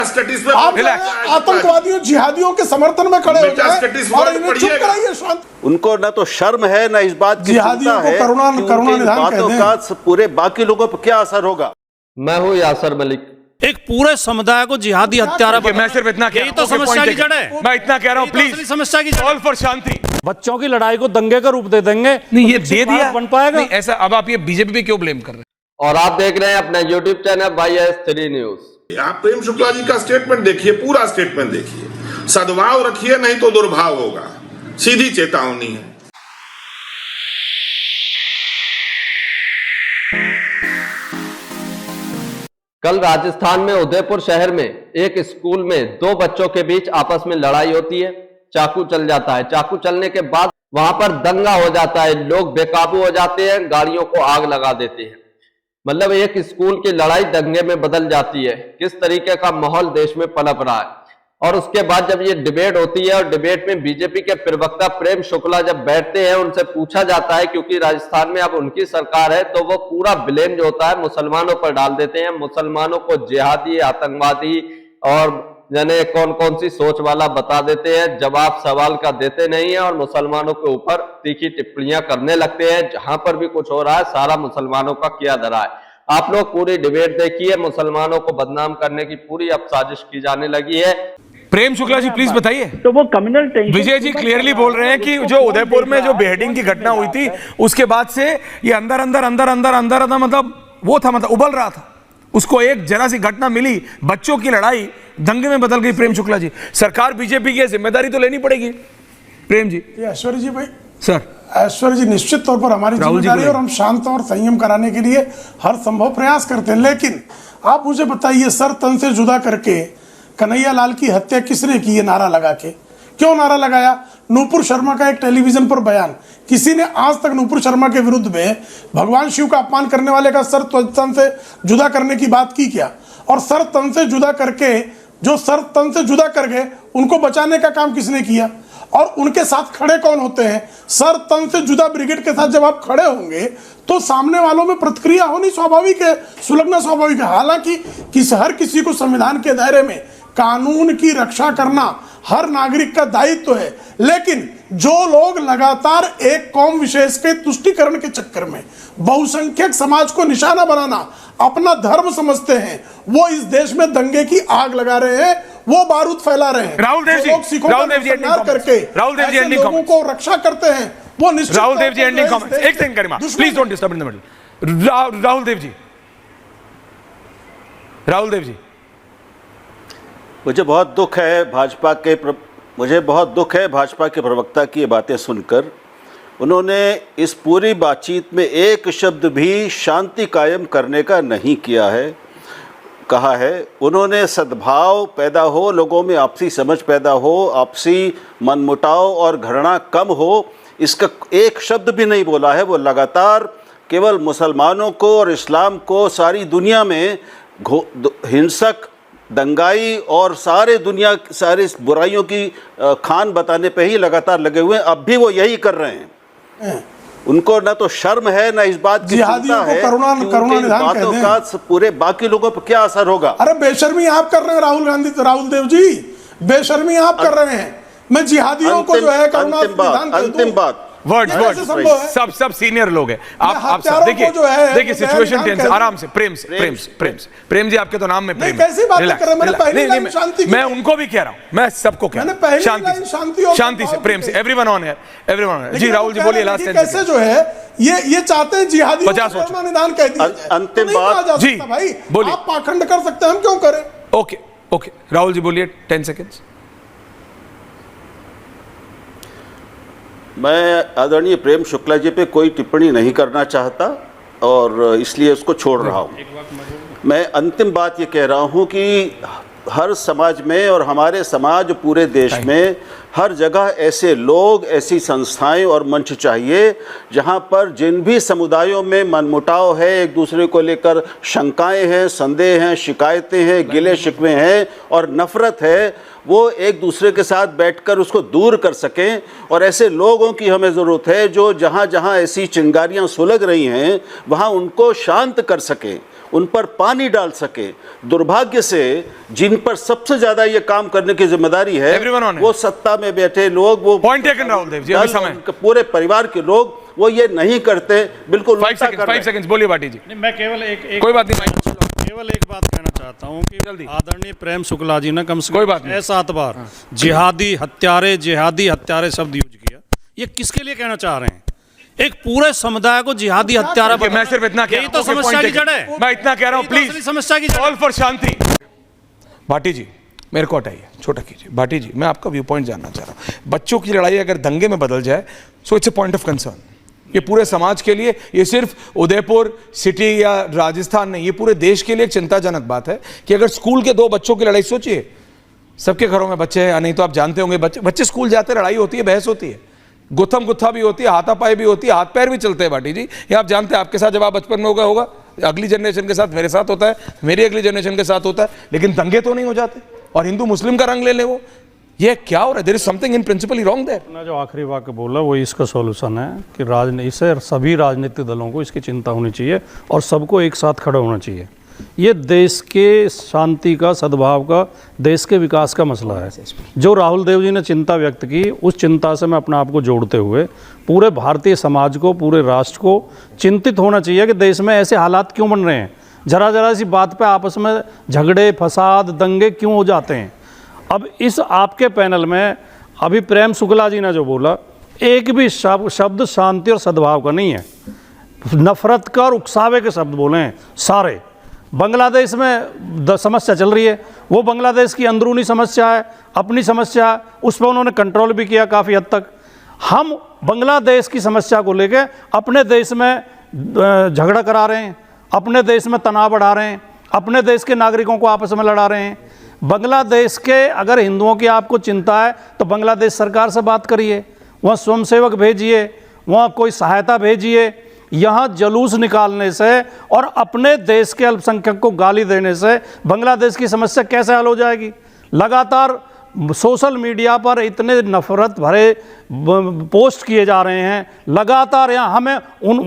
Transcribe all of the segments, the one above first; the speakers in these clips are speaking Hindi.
आप आतंकवादियों जिहादियों के समर्थन में खड़े हो जाए और इन्हें चुप कराइए, शांत। उनको ना तो शर्म है ना इस बात की जिहादियों को करुणा निधान कहते हैं। पूरे बाकी लोगों पर क्या असर होगा। मैं हूं यासर मलिक। एक पूरे समुदाय को जिहादी हत्यारा मैं सिर्फ इतना कह रहा हूं, तो समस्या की जड़ है। मैं इतना कह रहा हूं, प्लीज समस्या की कॉल फॉर शांति। बच्चों की लड़ाई को दंगे का रूप दे देंगे, नहीं ये दे दिया बन पाएगा नहीं ऐसा। अब आप ये बीजेपी पे क्यों ब्लेम कर रहे हैं? और आप देख रहे हैं अपना यूट्यूब चैनल YS3 न्यूज। आप प्रेम शुक्ला जी का स्टेटमेंट देखिए, पूरा स्टेटमेंट देखिए। सद्भाव रखिए नहीं तो दुर्भाव होगा, सीधी चेतावनी है। कल राजस्थान में उदयपुर शहर में एक स्कूल में दो बच्चों के बीच आपस में लड़ाई होती है, चाकू चल जाता है। चाकू चलने के बाद वहां पर दंगा हो जाता है, लोग बेकाबू हो जाते हैं, गाड़ियों को आग लगा देते हैं। मतलब एक स्कूल की लड़ाई दंगे में बदल जाती है। किस तरीके का माहौल देश में पनप रहा है। और उसके बाद जब ये डिबेट होती है और डिबेट में बीजेपी के प्रवक्ता प्रेम शुक्ला जब बैठते हैं, उनसे पूछा जाता है, क्योंकि राजस्थान में अब उनकी सरकार है, तो वो पूरा ब्लेम जो होता है मुसलमानों पर डाल देते हैं। मुसलमानों को जिहादी, आतंकवादी और यानी कौन कौन सी सोच वाला बता देते हैं। जवाब सवाल का देते नहीं है और मुसलमानों के ऊपर तीखी टिप्पणियां करने लगते हैं। जहां पर भी कुछ हो रहा है सारा मुसलमानों का किया धरा है। आप लोग पूरी डिबेट देखिए, मुसलमानों को बदनाम करने की पूरी अब साजिश की जाने लगी है। प्रेम शुक्ला जी प्लीज बताइए। तो वो communal tension, Vijay ji clearly बोल रहे हैं कि जो उदयपुर में जो बेहेडिंग की घटना हुई थी उसके बाद से ये अंदर अंदर अंदर अंदर अंदर मतलब वो था, मतलब उबल रहा था। उसको एक जरा सी घटना मिली, बच्चों की लड़ाई दंगे में बदल गई। प्रेम शुक्ला जी, सरकार बीजेपी की जिम्मेदारी तो लेनी पड़ेगी। प्रेम जी। ऐश्वर्य जी भाई सर, ऐश्वर्य जी निश्चित तौर पर हमारी जिम्मेदारी है और हम शांत और संयम कराने के लिए हर संभव प्रयास करते हैं। लेकिन आप मुझे बताइए, सर तन से जुदा करके कन्हैया लाल की हत्या किसने की? ये नारा लगा के क्यों नारा लगाया? नूपुर शर्मा का एक टेलीविजन पर बयान, किसी ने आज तक नूपुर शर्मा के विरुद्ध में भगवान शिव का अपमान करने वाले का सर तन से जुदा करने की बात की क्या? और सर तन से जुदा करके जो सर तन से जुदा कर गए उनको बचाने का काम किसने किया? और उनके साथ खड़े कौन होते हैं? सर तन से जुदा ब्रिगेड के साथ जब आप खड़े होंगे तो सामने वालों में प्रतिक्रिया होनी स्वाभाविक है, सुलगना स्वाभाविक है। हालांकि हर किसी को संविधान के दायरे में कानून की रक्षा करना हर नागरिक का दायित्व है, लेकिन जो लोग लगातार एक कौम विशेष के तुष्टीकरण के चक्कर में बहुसंख्यक समाज को निशाना बनाना अपना धर्म समझते हैं, वो इस देश में दंगे की आग लगा रहे हैं, वो बारूद फैला रहे हैं। राहुल देव जी, राहुल देव जी करके ऐसे लोगों को रक्षा करते हैं, वो निश्चित। Rahul Dev ji ending comments. एक second Karima, please don't disturb in the middle. Rahul Dev ji, Rahul Dev ji, मुझे बहुत दुख है भाजपा के प्रवक्ता की ये बातें सुनकर। उन्होंने इस पूरी बातचीत में एक शब्द भी शांति कायम करने का नहीं किया है, कहा है। उन्होंने सद्भाव पैदा हो, लोगों में आपसी समझ पैदा हो, आपसी मनमुटाव और घृणा कम हो, इसका एक शब्द भी नहीं बोला है। वो लगातार केवल मुसलमानों को और इस्लाम को सारी दुनिया में हिंसक, दंगाई और सारे बुराइयों की खान बताने पे ही लगातार लगे हुए हैं। अब भी वो यही कर रहे हैं। उनको ना तो शर्म है ना इस बात की चिंता है कि इन बातों का पूरे बाकी लोगों पर क्या असर होगा। अरे बेशर्मी आप कर रहे हैं राहुल देव जी, बेशर्मी आप कर रहे हैं। मैं जिहादियों को जो है अंतिम बात वर्ड्स सब सीनियर लोग हैं। आप सब देखिए सिचुएशन टेंस, आराम से। प्रेम जी आपके तो नाम में प्रेम। कैसी बात कर रहे हैं? मैंने पहली लाइन शांति की। मैं उनको भी कह रहा हूं, मैं सबको कह रहा हूं शांति से, प्रेम से। एवरीवन ऑन है जी। राहुल जी बोलिए लास्ट कैसे जो है ये चाहते हैं जिहादी निदान कह दिया। अंतिम बात जी भाई बोलिए। आप पाखंड कर सकते हैं, हम क्यों करें? ओके राहुल जी बोलिए 10 सेकेंड्स। मैं आदरणीय प्रेम शुक्ला जी पे कोई टिप्पणी नहीं करना चाहता और इसलिए उसको छोड़ रहा हूँ। मैं अंतिम बात ये कह रहा हूँ कि हर समाज में और हमारे समाज पूरे देश में हर जगह ऐसे लोग, ऐसी संस्थाएं और मंच चाहिए जहां पर जिन भी समुदायों में मनमुटाव है, एक दूसरे को लेकर शंकाएं हैं, संदेह हैं, शिकायतें हैं, गिले शिकवे हैं और नफरत है, वो एक दूसरे के साथ बैठकर उसको दूर कर सकें। और ऐसे लोगों की हमें ज़रूरत है जो जहाँ जहाँ ऐसी चिंगारियाँ सुलग रही हैं वहाँ उनको शांत कर सकें, उन पर पानी डाल सके। दुर्भाग्य से जिन पर सबसे ज्यादा ये काम करने की जिम्मेदारी है Everyone on it. वो सत्ता में बैठे लोग, वो Point taken, राहुल देव जी, अभी दल, समय। उनके पूरे परिवार के लोग, वो ये नहीं करते, बिल्कुल उल्टा कर रहे 5 हैं। सेकंड्स बोलिए भाटी जी। नहीं, मैं केवल एक कोई बात नहीं भाई। केवल एक बात कहना चाहता हूँ कि जल्दी। आदरणीय प्रेम शुक्ला जी ने कम से कोई कम बात नहीं। 6-7 बार जिहादी हत्यारे शब्द यूज किया। ये किसके लिए कहना चाह रहे हैं? एक पूरे समुदाय को जिहादी हत्यारा Okay, मैं सिर्फ इतना कह यही रहा तो हूं, okay, समस्या point की taken। जड़ है। मैं इतना कह रहा हूं, यही तो प्लीज असली समस्या की जड़ है। कॉल फॉर शांति। भाटी जी मेरे को हटाइए, छोटा कीजिए। भाटी जी मैं आपका व्यू पॉइंट जानना चाह रहा हूं। बच्चों की लड़ाई अगर दंगे में बदल जाए so it's a point of concern. ये पूरे समाज के लिए, ये सिर्फ उदयपुर सिटी या राजस्थान नहीं, ये पूरे देश के लिए एक चिंताजनक बात है कि अगर स्कूल के 2 बच्चों की लड़ाई, सोचिए सबके घरों में बच्चे हैं, नहीं तो आप जानते होंगे बच्चे स्कूल जाते, लड़ाई होती है, बहस होती है, गुत्थम गुत्था भी होती है, हाथापाई भी होती है, हाथ पैर भी चलते हैं भाटी जी। ये आप जानते हैं, आपके साथ जब आप बचपन में होगा, अगली जनरेशन के साथ मेरे साथ होता है, मेरी अगली जनरेशन के साथ होता है, लेकिन दंगे तो नहीं हो जाते। और हिंदू मुस्लिम का रंग ले ले, वो ये क्या हो रहा है? There is something in principally wrong there. अपना जो आखिरी वाक्य बोला वो इसका सॉल्यूशन है कि इसे सभी राजनीतिक दलों को इसकी चिंता होनी चाहिए और सबको एक साथ खड़ा होना चाहिए। ये देश के शांति का, सद्भाव का, देश के विकास का मसला है। जो राहुल देव जी ने चिंता व्यक्त की, उस चिंता से मैं अपने आप को जोड़ते हुए पूरे भारतीय समाज को, पूरे राष्ट्र को चिंतित होना चाहिए कि देश में ऐसे हालात क्यों बन रहे हैं। जरा सी बात पे आपस में झगड़े, फसाद, दंगे क्यों हो जाते हैं। अब इस आपके पैनल में अभी प्रेम शुक्ला जी ने जो बोला, एक भी शब्द शांति और सद्भाव का नहीं है, नफरत का और उकसावे के शब्द बोले हैं सारे। बांग्लादेश में समस्या चल रही है, वो बांग्लादेश की अंदरूनी समस्या है, अपनी समस्या है, उस पर उन्होंने कंट्रोल भी किया काफ़ी हद तक। हम बांग्लादेश की समस्या को लेकर अपने देश में झगड़ा करा रहे हैं, अपने देश में तनाव बढ़ा रहे हैं, अपने देश के नागरिकों को आपस में लड़ा रहे हैं। बांग्लादेश के अगर हिंदुओं की आपको चिंता है तो बांग्लादेश सरकार से बात करिए, वहाँ स्वयंसेवक भेजिए, वहाँ कोई सहायता भेजिए। यहाँ जुलूस निकालने से और अपने देश के अल्पसंख्यक को गाली देने से बांग्लादेश की समस्या कैसे हल हो जाएगी। लगातार सोशल मीडिया पर इतने नफरत भरे पोस्ट किए जा रहे हैं, लगातार यहाँ हमें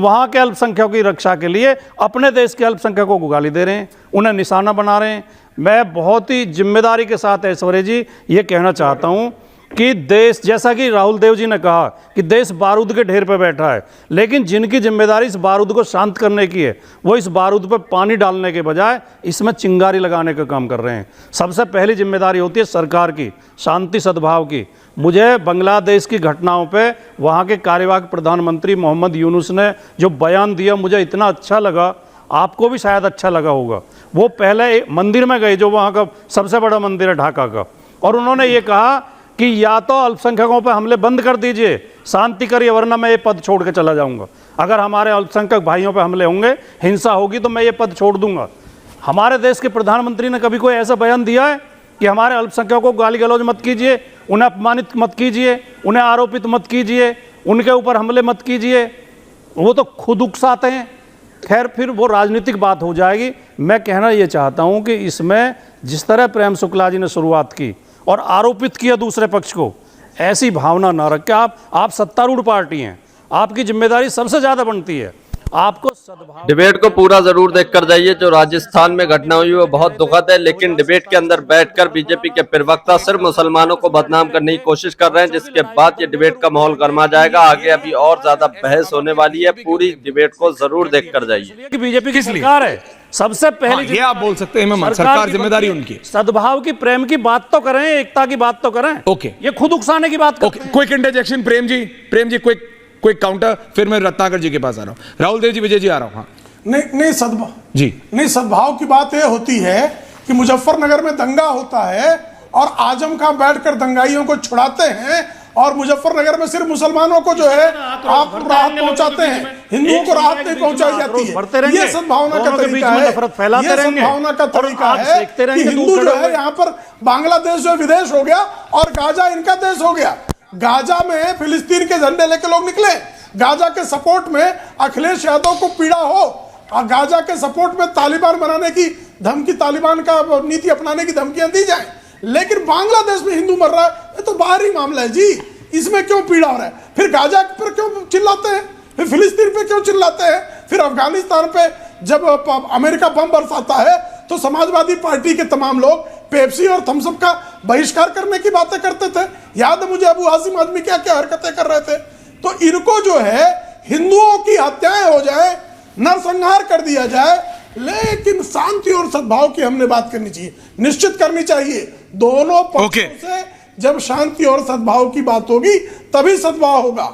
वहाँ के अल्पसंख्यकों की रक्षा के लिए अपने देश के अल्पसंख्यकों को गाली दे रहे हैं, उन्हें निशाना बना रहे हैं। मैं बहुत ही जिम्मेदारी के साथ ऐश्वर्य जी ये कहना चाहता हूँ कि देश, जैसा कि राहुल देव जी ने कहा कि देश बारूद के ढेर पर बैठा है, लेकिन जिनकी जिम्मेदारी इस बारूद को शांत करने की है, वो इस बारूद पर पानी डालने के बजाय इसमें चिंगारी लगाने का काम कर रहे हैं। सबसे पहली जिम्मेदारी होती है सरकार की, शांति सद्भाव की। मुझे बांग्लादेश की घटनाओं पे वहाँ के कार्यवाहक प्रधानमंत्री मोहम्मद यूनुस ने जो बयान दिया, मुझे इतना अच्छा लगा, आपको भी शायद अच्छा लगा होगा। वो पहले एक मंदिर में गए जो वहाँ का सबसे बड़ा मंदिर है ढाका का, और उन्होंने ये कहा कि या तो अल्पसंख्यकों पर हमले बंद कर दीजिए, शांति करिए, वरना मैं ये पद छोड़ के चला जाऊंगा। अगर हमारे अल्पसंख्यक भाइयों पर हमले होंगे, हिंसा होगी, तो मैं ये पद छोड़ दूंगा। हमारे देश के प्रधानमंत्री ने कभी कोई ऐसा बयान दिया है कि हमारे अल्पसंख्यकों को गाली गलौज मत कीजिए, उन्हें अपमानित मत कीजिए, उन्हें आरोपित मत कीजिए, उनके ऊपर हमले मत कीजिए? वो तो खुद उकसाते हैं। खैर, फिर वो राजनीतिक बात हो जाएगी। मैं कहना ये चाहता हूँ कि इसमें जिस तरह प्रेम शुक्ला जी ने शुरुआत की और आरोपित किया दूसरे पक्ष को, ऐसी भावना ना रख के आप सत्तारूढ़ पार्टी हैं, आपकी जिम्मेदारी सबसे ज़्यादा बनती है, आपको सद्भाव। डिबेट को पूरा जरूर देखकर जाइए। जो राजस्थान में घटना हुई वो बहुत दुखद है, लेकिन डिबेट के अंदर बैठकर बीजेपी के प्रवक्ता सिर्फ मुसलमानों को बदनाम करने की कोशिश कर रहे हैं, जिसके बाद ये डिबेट का माहौल गर्मा जाएगा। आगे अभी और ज्यादा बहस होने वाली है, पूरी डिबेट को जरूर देखकर जाइए। कि बीजेपी की सरकार है, सबसे पहले ये आप बोल सकते हैं, सरकार जिम्मेदारी उनकी, सद्भाव की, प्रेम की बात तो करें, एकता की बात तो करें। ओके, ये खुद उकसाने की बात okay. Quick interjection Prem ji, quick counter, फिर मैं रत्नाकर जी के पास आ रहा हूँ। राहुल देव जी, विजय जी आ रहा हूँ। हाँ नहीं सद्भाव जी, नहीं, सद्भाव की बात यह होती है कि मुजफ्फरनगर में दंगा होता है और आजम खां बैठकर दंगाइयों को छुड़ाते हैं, और मुजफ्फरनगर में सिर्फ मुसलमानों को जो है आप राहत पहुंचाते हैं, हिंदुओं को राहत नहीं पहुंचाई जाती है। ये सद्भावना का तरीका है, ये सद्भावना का तरीका है कि हिंदू जो है यहाँ पर, बांग्लादेश जो विदेश हो गया और गाजा इनका देश हो गया। गाजा में फिलिस्तीन के झंडे लेके लोग निकले, गाजा के सपोर्ट में अखिलेश यादव को पीड़ा हो, और गाजा के सपोर्ट में तालिबान बनाने की धमकी, तालिबान का नीति अपनाने की धमकियां दी जाए, लेकिन बांग्लादेश में हिंदू मर रहा है, ये तो बाहरी मामला है जी, इसमें क्यों पीड़ा हो रहा है? फिर गाजा पर क्यों चिल्लाते हैं, फिर फिलिस्तीन पे क्यों चिल्लाते हैं, फिर अफगानिस्तान पे जब अमेरिका बम बरसाता है तो समाजवादी पार्टी के तमाम लोग पेप्सी और थम्सअप का बहिष्कार करने की बातें करते थे। याद है मुझे अबू हाशिम आजमी क्या क्या हरकतें कर रहे थे। तो इनको जो है हिंदुओं की हत्याएं हो जाए, नरसंहार कर दिया जाए, लेकिन शांति और सद्भाव की हमने बात करनी चाहिए, निश्चित करनी चाहिए। दोनों पक्षों से जब शांति और सद्भाव की बात होगी तभी सद्भाव होगा।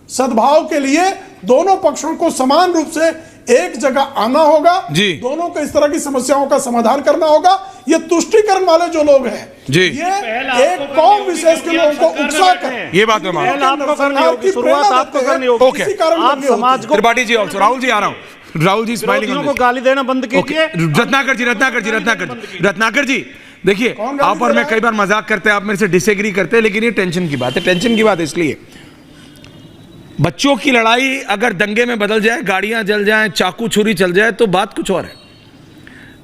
सद्भाव के लिए दोनों पक्षों को समान रूप से एक जगह आना होगा, दोनों को इस तरह की समस्याओं का समाधान करना होगा। ये तुष्टीकरण वाले जो लोग हैं जी, ये एक कौम विशेष के लोगों को उकसा कर, ये बात मैं मानता हूं। शुरुआत आपको करनी होगी। ओके, आप समाज को, त्रिपाठी जी ऑल्सो, राहुल जी आ रहा हूं। राहुल जी स्माइलिंग को गाली देना बंद कीजिए। रत्नाकर जी देखिए, आप और मैं कई बार मजाक करते हैं, आप मेरे से डिसएग्री करते हैं, लेकिन ये टेंशन की बात है। टेंशन की बात इसलिए, बच्चों की लड़ाई अगर दंगे में बदल जाए, गाड़ियां जल जाएं, चाकू छुरी चल जाए तो बात कुछ और है।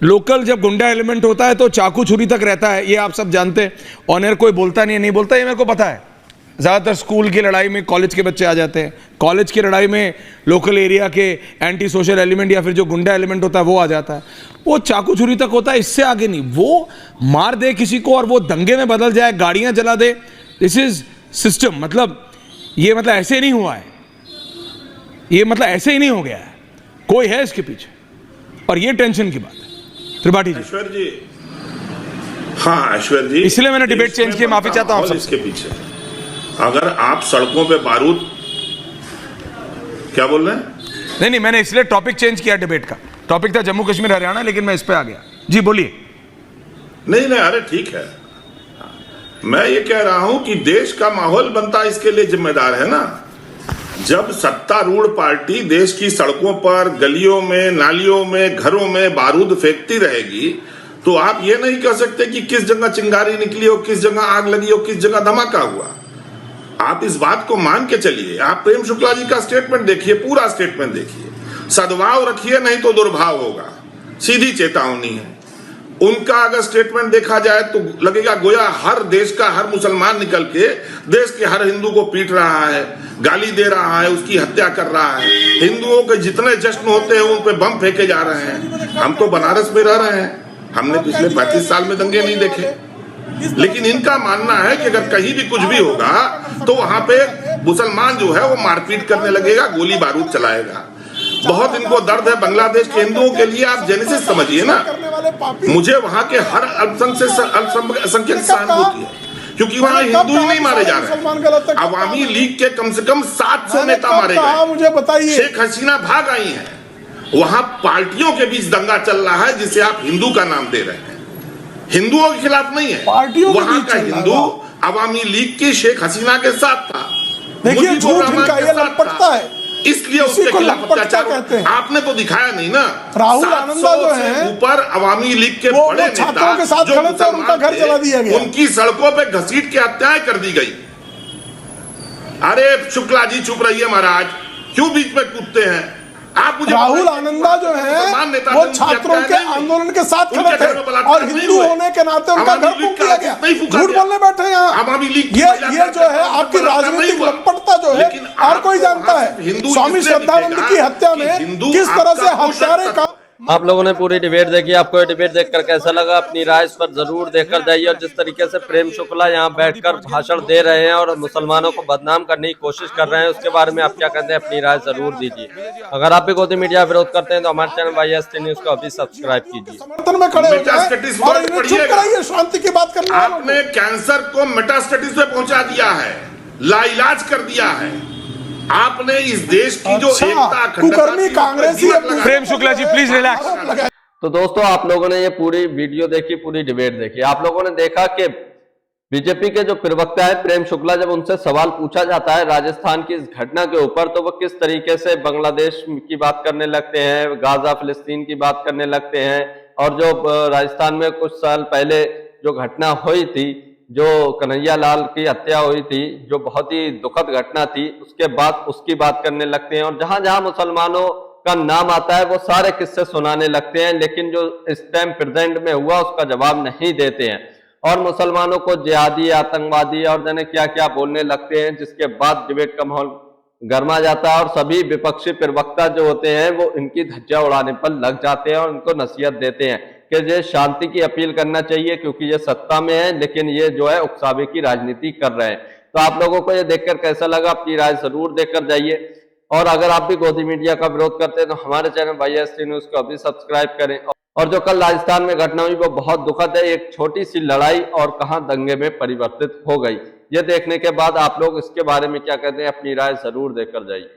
लोकल जब गुंडा एलिमेंट होता है तो चाकू छुरी तक रहता है, ये आप सब जानते हैं। ऑन एयर कोई बोलता नहीं बोलता, ये मेरे को पता है। ज़्यादातर स्कूल की लड़ाई में कॉलेज के बच्चे आ जाते हैं, कॉलेज की लड़ाई में लोकल एरिया के एंटी सोशल एलिमेंट या फिर जो गुंडा एलिमेंट होता है वो आ जाता है। वो चाकू छुरी तक होता है, इससे आगे नहीं। वो मार दे किसी को और वो दंगे में बदल जाए, गाड़ियां जला दे, दिस इज सिस्टम। मतलब ये मतलब ऐसे नहीं हुआ है, ये मतलब ऐसे ही नहीं हो गया है, कोई है इसके पीछे, और ये टेंशन की बात है। त्रिपाठी जी, ऐश्वर्य जी, हाँ ऐश्वर्य जी, इसलिए मैंने डिबेट चेंज किया, माफी चाहता हूं इसके पीछे। अगर आप सड़कों पे बारूद, क्या बोल रहे हैं? नहीं, मैंने इसलिए टॉपिक चेंज किया। डिबेट का टॉपिक था जम्मू कश्मीर हरियाणा, लेकिन मैं इस पे आ गया। जी बोलिए। नहीं, अरे ठीक है, मैं ये कह रहा हूं कि देश का माहौल बनता इसके लिए जिम्मेदार है ना। जब सत्तारूढ़ पार्टी देश की सड़कों पर, गलियों में, नालियों में, घरों में बारूद फेंकती रहेगी तो आप ये नहीं कह सकते कि किस जगह चिंगारी निकली हो, किस जगह आग लगी हो, किस जगह धमाका हुआ। आप इस बात को मान के चलिए। आप प्रेम शुक्ला जी का स्टेटमेंट देखिए, पूरा स्टेटमेंट देखिए। सद्भाव रखिए नहीं तो दुर्भाव होगा, सीधी चेतावनी है। उनका अगर स्टेटमेंट देखा जाए तो लगेगा गोया हर देश का हर मुसलमान निकल के देश के हर हिंदू को पीट रहा है, गाली दे रहा है, उसकी हत्या कर रहा है। हिंदुओं के जितने जश्न होते हैं उन पे बम फेंके जा रहे हैं। हम तो बनारस में रह रहे हैं, हमने पिछले 35 साल में दंगे नहीं देखे। लेकिन इनका मानना है कि अगर कहीं भी कुछ भी होगा तो वहां पे मुसलमान जो है वो मारपीट करने लगेगा, गोली बारूद चलाएगा। बहुत इनको दर्द है बांग्लादेश के हिंदुओं के लिए। आप जेनेसिस समझिए ना, मुझे वहां के हर अल्पसंख्यक से सहानुभूति है, क्योंकि वहां हिंदू ही नहीं मारे जा रहे। अवामी लीग के कम से कम 700 नेता मारे गए। मुझे बताइए, शेख हसीना भाग आई हैं। वहां पार्टियों के बीच दंगा चल रहा है जिसे आप हिंदू का नाम दे रहे हैं। हिंदुओं के खिलाफ नहीं है, वहां का हिंदू अवामी लीग की शेख हसीना के साथ था। देखिए झूठ इनका ये लपटता है, इसलिए उसके खिलाफ अत्याचार कहते हैं। आपने तो दिखाया नहीं ना। राहुल आनंदा जो है ऊपर अवामी लीग के बड़े छात्रों के साथ खड़े थे, उनका घर जला दिया गया, उनकी सड़कों पे घसीट के हत्याएं कर दी गई। अरे शुक्ला जी चुप रहिए महाराज, क्यों बीच में कूदते हैं आप? मुझे राहुल आनंदा जो है वो छात्रों के आंदोलन के साथ खड़े थे और हिंदू होने के नाते उनका घर फूंक दिया गया। झूठ बोलने बैठे यहाँ। ये जो है आपकी राजनीतिक लंपटता जो है हर कोई जानता है। स्वामी श्रद्धानंद की हत्या में किस तरह से हत्यारे का। आप लोगों ने पूरी डिबेट देखी, आपको ये डिबेट देखकर कैसा लगा? अपनी राय इस पर जरूर देकर जाइए। और जिस तरीके से प्रेम शुक्ला यहाँ बैठकर भाषण दे रहे हैं और मुसलमानों को बदनाम करने की कोशिश कर रहे हैं, उसके बारे में आप क्या कहते हैं? अपनी राय जरूर दीजिए। अगर आप भी गोदी मीडिया विरोध करते हैं तो हमारे चैनल YST न्यूज को अभी सब्सक्राइब कीजिए। समर्थन में खड़े हो जाए, शांति की बात करना। आपने कैंसर को मेटास्टेटिस में पहुंचा दिया है, लाइलाज कर दिया है। आपने इस देश की जो एकता कुकर्मी कांग्रेसी। Prem Shukla ji please relax. तो दोस्तों आप लोगों ने ये पूरी वीडियो देखी, पूरी डिबेट देखी। आप लोगों ने देखा कि बीजेपी के जो प्रवक्ता है प्रेम शुक्ला, जब उनसे सवाल पूछा जाता है राजस्थान की इस घटना के ऊपर, तो वो किस तरीके से बांग्लादेश की बात करने लगते हैं, गाजा फिलिस्तीन की बात करने लगते हैं। और जो राजस्थान में कुछ साल पहले जो घटना हुई थी, जो कन्हैया लाल की हत्या हुई थी, जो बहुत ही दुखद घटना थी, उसके बाद उसकी बात करने लगते हैं। और जहां जहां मुसलमानों का नाम आता है वो सारे किस्से सुनाने लगते हैं, लेकिन जो इस टाइम प्रेजेंट में हुआ उसका जवाब नहीं देते हैं। और मुसलमानों को जिहादी, आतंकवादी और जाने क्या क्या बोलने लगते हैं, जिसके बाद डिबेट का माहौल गरमा जाता है और सभी विपक्षी प्रवक्ता जो होते हैं वो इनकी धज्जियां उड़ाने पर लग जाते हैं और उनको नसीहत देते हैं कि ये शांति की अपील करना चाहिए क्योंकि ये सत्ता में है, लेकिन ये जो है उकसावे की राजनीति कर रहे हैं। तो आप लोगों को ये देखकर कैसा लगा, अपनी राय जरूर देकर जाइए। और अगर आप भी गोदी मीडिया का विरोध करते हैं तो हमारे चैनल YST न्यूज को अभी सब्सक्राइब करें। और जो कल राजस्थान में घटना हुई वो बहुत दुखद है, एक छोटी सी लड़ाई और कहां दंगे में परिवर्तित हो गई। ये देखने के बाद आप लोग इसके बारे में क्या कहते हैं, अपनी राय जरूर देकर जाइए।